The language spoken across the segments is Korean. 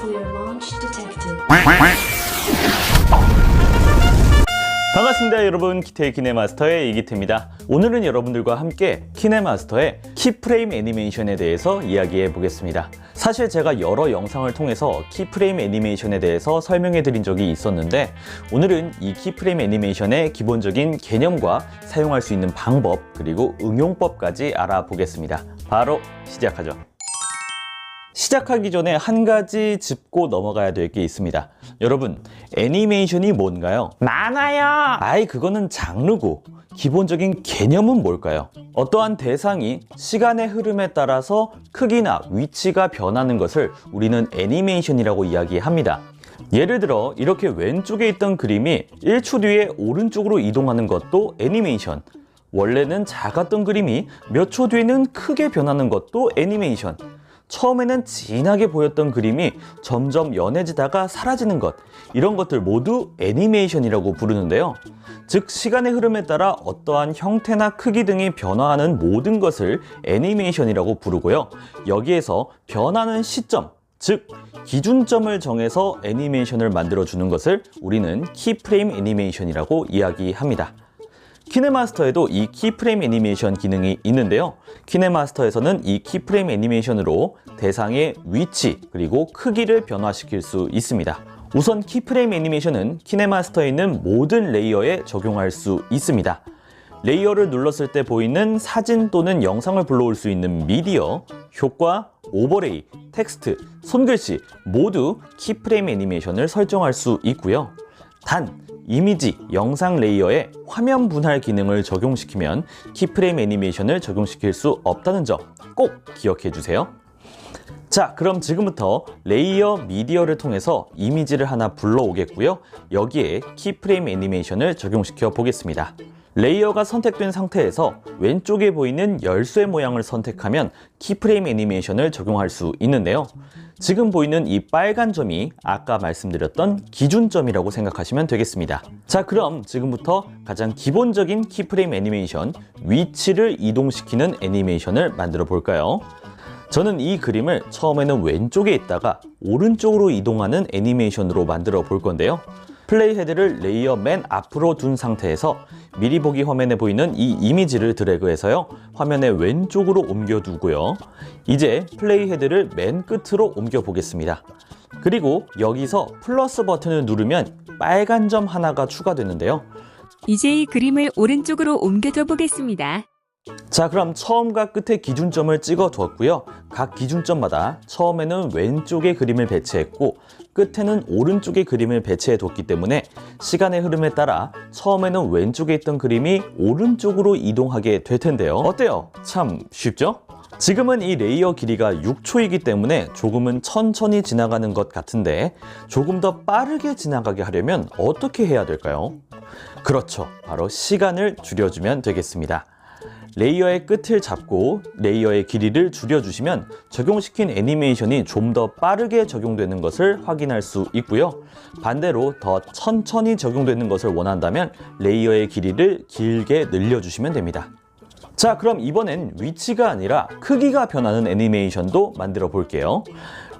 Nuclear launch detected. 반갑습니다 여러분, 기태의 키네마스터의 이기태입니다. 오늘은 여러분들과 함께 키네마스터의 키프레임 애니메이션에 대해서 이야기해 보겠습니다. 사실 제가 여러 영상을 통해서 키프레임 애니메이션에 대해서 설명해 드린 적이 있었는데, 오늘은 이 키프레임 애니메이션의 기본적인 개념과 사용할 수 있는 방법, 그리고 응용법까지 알아보겠습니다. 바로 시작하죠. 시작하기 전에 한 가지 짚고 넘어가야 될 게 있습니다. 여러분, 애니메이션이 뭔가요? 많아요. 아이, 그거는 장르고 기본적인 개념은 뭘까요? 어떠한 대상이 시간의 흐름에 따라서 크기나 위치가 변하는 것을 우리는 애니메이션이라고 이야기합니다. 예를 들어 이렇게 왼쪽에 있던 그림이 1초 뒤에 오른쪽으로 이동하는 것도 애니메이션, 원래는 작았던 그림이 몇 초 뒤에는 크게 변하는 것도 애니메이션, 처음에는 진하게 보였던 그림이 점점 연해지다가 사라지는 것, 이런 것들 모두 애니메이션이라고 부르는데요. 즉, 시간의 흐름에 따라 어떠한 형태나 크기 등이 변화하는 모든 것을 애니메이션이라고 부르고요. 여기에서 변하는 시점, 즉 기준점을 정해서 애니메이션을 만들어주는 것을 우리는 키프레임 애니메이션이라고 이야기합니다. 키네마스터에도 이 키프레임 애니메이션 기능이 있는데요. 키네마스터에서는 이 키프레임 애니메이션으로 대상의 위치 그리고 크기를 변화시킬 수 있습니다. 우선 키프레임 애니메이션은 키네마스터에 있는 모든 레이어에 적용할 수 있습니다. 레이어를 눌렀을 때 보이는 사진 또는 영상을 불러올 수 있는 미디어, 효과, 오버레이, 텍스트, 손글씨 모두 키프레임 애니메이션을 설정할 수 있고요. 단, 이미지, 영상 레이어에 화면 분할 기능을 적용시키면 키프레임 애니메이션을 적용시킬 수 없다는 점 꼭 기억해 주세요. 자, 그럼 지금부터 레이어 미디어를 통해서 이미지를 하나 불러오겠고요. 여기에 키프레임 애니메이션을 적용시켜 보겠습니다. 레이어가 선택된 상태에서 왼쪽에 보이는 열쇠 모양을 선택하면 키프레임 애니메이션을 적용할 수 있는데요. 지금 보이는 이 빨간 점이 아까 말씀드렸던 기준점이라고 생각하시면 되겠습니다. 자, 그럼 지금부터 가장 기본적인 키프레임 애니메이션, 위치를 이동시키는 애니메이션을 만들어 볼까요? 저는 이 그림을 처음에는 왼쪽에 있다가 오른쪽으로 이동하는 애니메이션으로 만들어 볼 건데요. 플레이 헤드를 레이어 맨 앞으로 둔 상태에서 미리 보기 화면에 보이는 이 이미지를 드래그해서요, 화면의 왼쪽으로 옮겨 두고요. 이제 플레이 헤드를 맨 끝으로 옮겨 보겠습니다. 그리고 여기서 플러스 버튼을 누르면 빨간 점 하나가 추가되는데요. 이제 이 그림을 오른쪽으로 옮겨줘 보겠습니다. 자, 그럼 처음과 끝에 기준점을 찍어 두었고요. 각 기준점마다 처음에는 왼쪽에 그림을 배치했고 끝에는 오른쪽에 그림을 배치해 뒀기 때문에 시간의 흐름에 따라 처음에는 왼쪽에 있던 그림이 오른쪽으로 이동하게 될 텐데요. 어때요? 참 쉽죠? 지금은 이 레이어 길이가 6초이기 때문에 조금은 천천히 지나가는 것 같은데, 조금 더 빠르게 지나가게 하려면 어떻게 해야 될까요? 그렇죠, 바로 시간을 줄여주면 되겠습니다. 레이어의 끝을 잡고 레이어의 길이를 줄여주시면 적용시킨 애니메이션이 좀 더 빠르게 적용되는 것을 확인할 수 있고요. 반대로 더 천천히 적용되는 것을 원한다면 레이어의 길이를 길게 늘려주시면 됩니다. 자, 그럼 이번엔 위치가 아니라 크기가 변하는 애니메이션도 만들어 볼게요.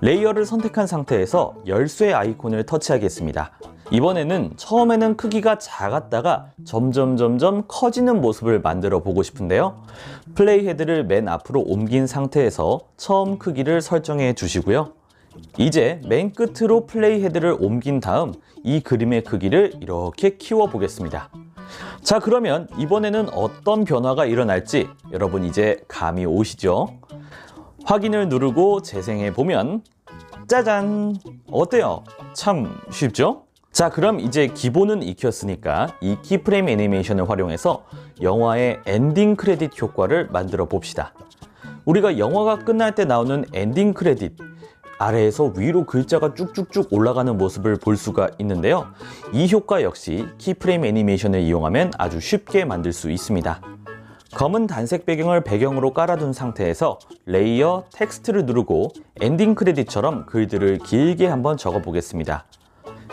레이어를 선택한 상태에서 열쇠 아이콘을 터치하겠습니다. 이번에는 처음에는 크기가 작았다가 점점 커지는 모습을 만들어 보고 싶은데요. 플레이 헤드를 맨 앞으로 옮긴 상태에서 처음 크기를 설정해 주시고요. 이제 맨 끝으로 플레이 헤드를 옮긴 다음 이 그림의 크기를 이렇게 키워 보겠습니다. 자, 그러면 이번에는 어떤 변화가 일어날지 여러분 이제 감이 오시죠? 확인을 누르고 재생해 보면 짜잔! 어때요? 참 쉽죠? 자, 그럼 이제 기본은 익혔으니까 이 키프레임 애니메이션을 활용해서 영화의 엔딩 크레딧 효과를 만들어 봅시다. 우리가 영화가 끝날 때 나오는 엔딩 크레딧, 아래에서 위로 글자가 쭉쭉쭉 올라가는 모습을 볼 수가 있는데요. 이 효과 역시 키프레임 애니메이션을 이용하면 아주 쉽게 만들 수 있습니다. 검은 단색 배경을 배경으로 깔아둔 상태에서 레이어 텍스트를 누르고 엔딩 크레딧처럼 글들을 길게 한번 적어 보겠습니다.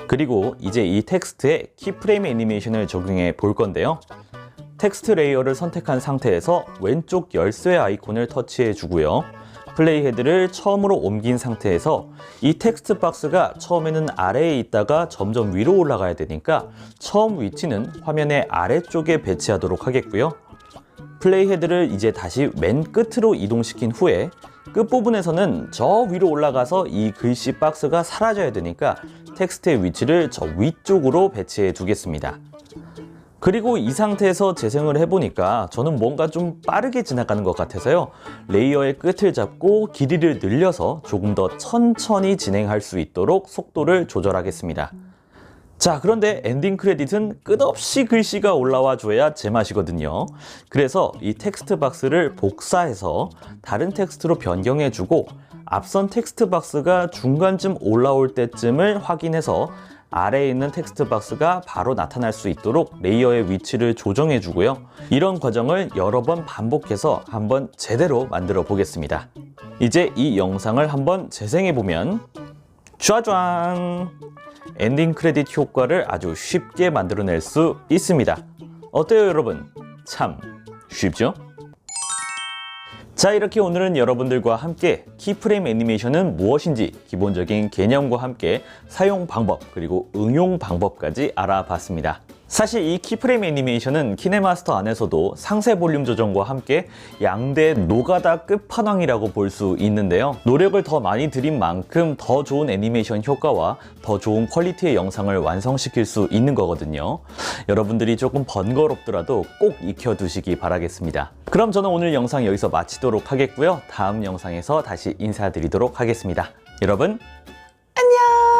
그리고 이제 이 텍스트에 키프레임 애니메이션을 적용해 볼 건데요. 텍스트 레이어를 선택한 상태에서 왼쪽 열쇠 아이콘을 터치해 주고요. 플레이헤드를 처음으로 옮긴 상태에서 이 텍스트 박스가 처음에는 아래에 있다가 점점 위로 올라가야 되니까 처음 위치는 화면의 아래쪽에 배치하도록 하겠고요. 플레이헤드를 이제 다시 맨 끝으로 이동시킨 후에 끝부분에서는 저 위로 올라가서 이 글씨 박스가 사라져야 되니까 텍스트의 위치를 저 위쪽으로 배치해 두겠습니다. 그리고 이 상태에서 재생을 해보니까 저는 뭔가 좀 빠르게 지나가는 것 같아서요. 레이어의 끝을 잡고 길이를 늘려서 조금 더 천천히 진행할 수 있도록 속도를 조절하겠습니다. 자, 그런데 엔딩 크레딧은 끝없이 글씨가 올라와 줘야 제맛이거든요. 그래서 이 텍스트 박스를 복사해서 다른 텍스트로 변경해주고 앞선 텍스트 박스가 중간쯤 올라올 때쯤을 확인해서 아래에 있는 텍스트 박스가 바로 나타날 수 있도록 레이어의 위치를 조정해 주고요. 이런 과정을 여러 번 반복해서 한번 제대로 만들어 보겠습니다. 이제 이 영상을 한번 재생해 보면 짜잔! 엔딩 크레딧 효과를 아주 쉽게 만들어낼 수 있습니다. 어때요, 여러분? 참 쉽죠? 자, 이렇게 오늘은 여러분들과 함께 키프레임 애니메이션은 무엇인지 기본적인 개념과 함께 사용 방법 그리고 응용 방법까지 알아봤습니다. 사실 이 키프레임 애니메이션은 키네마스터 안에서도 상세 볼륨 조정과 함께 양대 노가다 끝판왕이라고 볼 수 있는데요. 노력을 더 많이 들인 만큼 더 좋은 애니메이션 효과와 더 좋은 퀄리티의 영상을 완성시킬 수 있는 거거든요. 여러분들이 조금 번거롭더라도 꼭 익혀두시기 바라겠습니다. 그럼 저는 오늘 영상 여기서 마치도록 하겠고요. 다음 영상에서 다시 인사드리도록 하겠습니다. 여러분 안녕!